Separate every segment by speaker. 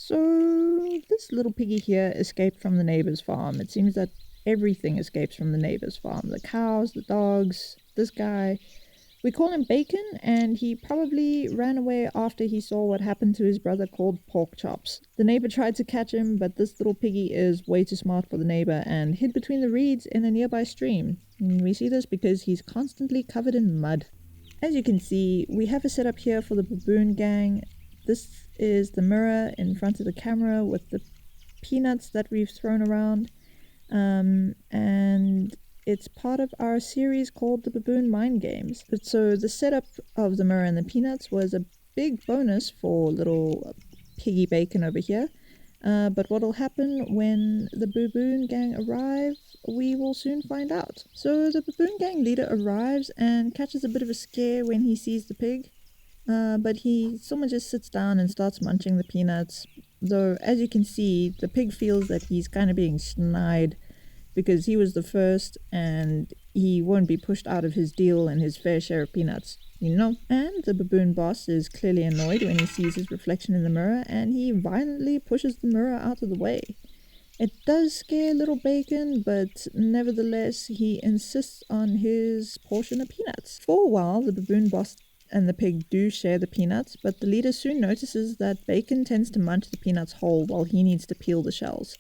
Speaker 1: So this little piggy here escaped from the neighbor's farm. It seems that everything escapes from the neighbor's farm. The cows, the dogs, this guy. We call him Bacon, and he probably ran away after he saw what happened to his brother called Pork Chops. The neighbor tried to catch him, but this little piggy is way too smart for the neighbor and hid between the reeds in a nearby stream. And we see this because he's constantly covered in mud. As you can see, we have a setup here for the Baboon Gang. This is the mirror in front of the camera with the peanuts that we've thrown around. And it's part of our series called the Baboon Mind Games. So the setup of the mirror and the peanuts was a big bonus for little piggy Bacon over here. But what will happen when the Baboon Gang arrive, we will soon find out. So the Baboon Gang leader arrives and catches a bit of a scare when he sees the pig. But someone just sits down and starts munching the peanuts. Though, as you can see, the pig feels that he's kind of being snide because he was the first and he won't be pushed out of his deal and his fair share of peanuts, you know? And the Baboon Boss is clearly annoyed when he sees his reflection in the mirror and he violently pushes the mirror out of the way. It does scare little Bacon, but nevertheless, he insists on his portion of peanuts. For a while, the Baboon Boss and the pig do share the peanuts, but the leader soon notices that Bacon tends to munch the peanuts whole while he needs to peel the shells.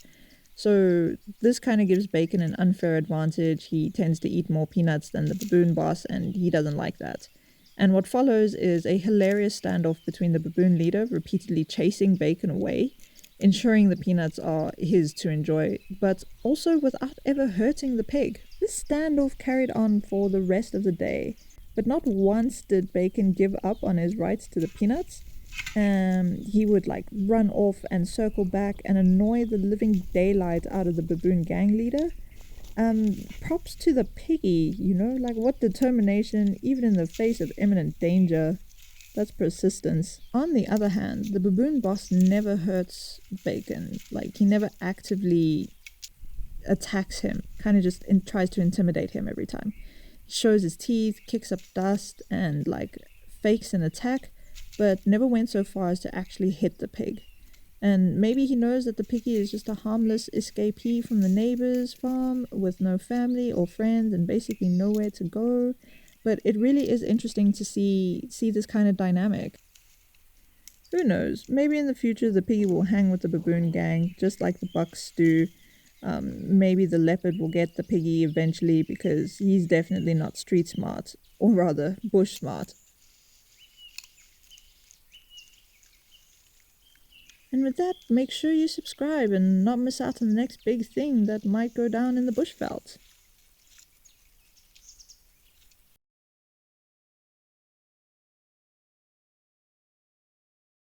Speaker 1: So this kind of gives Bacon an unfair advantage. He tends to eat more peanuts than the Baboon Boss, and he doesn't like that. And what follows is a hilarious standoff between the baboon leader repeatedly chasing Bacon away, ensuring the peanuts are his to enjoy, but also without ever hurting the pig. This standoff carried on for the rest of the day, but not once did Bacon give up on his rights to the peanuts. He would run off and circle back and annoy the living daylight out of the Baboon Gang leader. Props to the piggy, what determination, even in the face of imminent danger. That's persistence. On the other hand, the Baboon Boss never hurts Bacon. He never actively attacks him, kind of just tries to intimidate him every time. He shows his teeth, kicks up dust, and fakes an attack, but never went so far as to actually hit the pig. And maybe he knows that the piggy is just a harmless escapee from the neighbor's farm with no family or friends and basically nowhere to go. But it really is interesting to see this kind of dynamic. Who knows? Maybe in the future the piggy will hang with the Baboon Gang, just like the bucks do. Maybe the leopard will get the piggy eventually because he's definitely not street smart, or rather bush smart. And with that, make sure you subscribe and not miss out on the next big thing that might go down in the bushveld.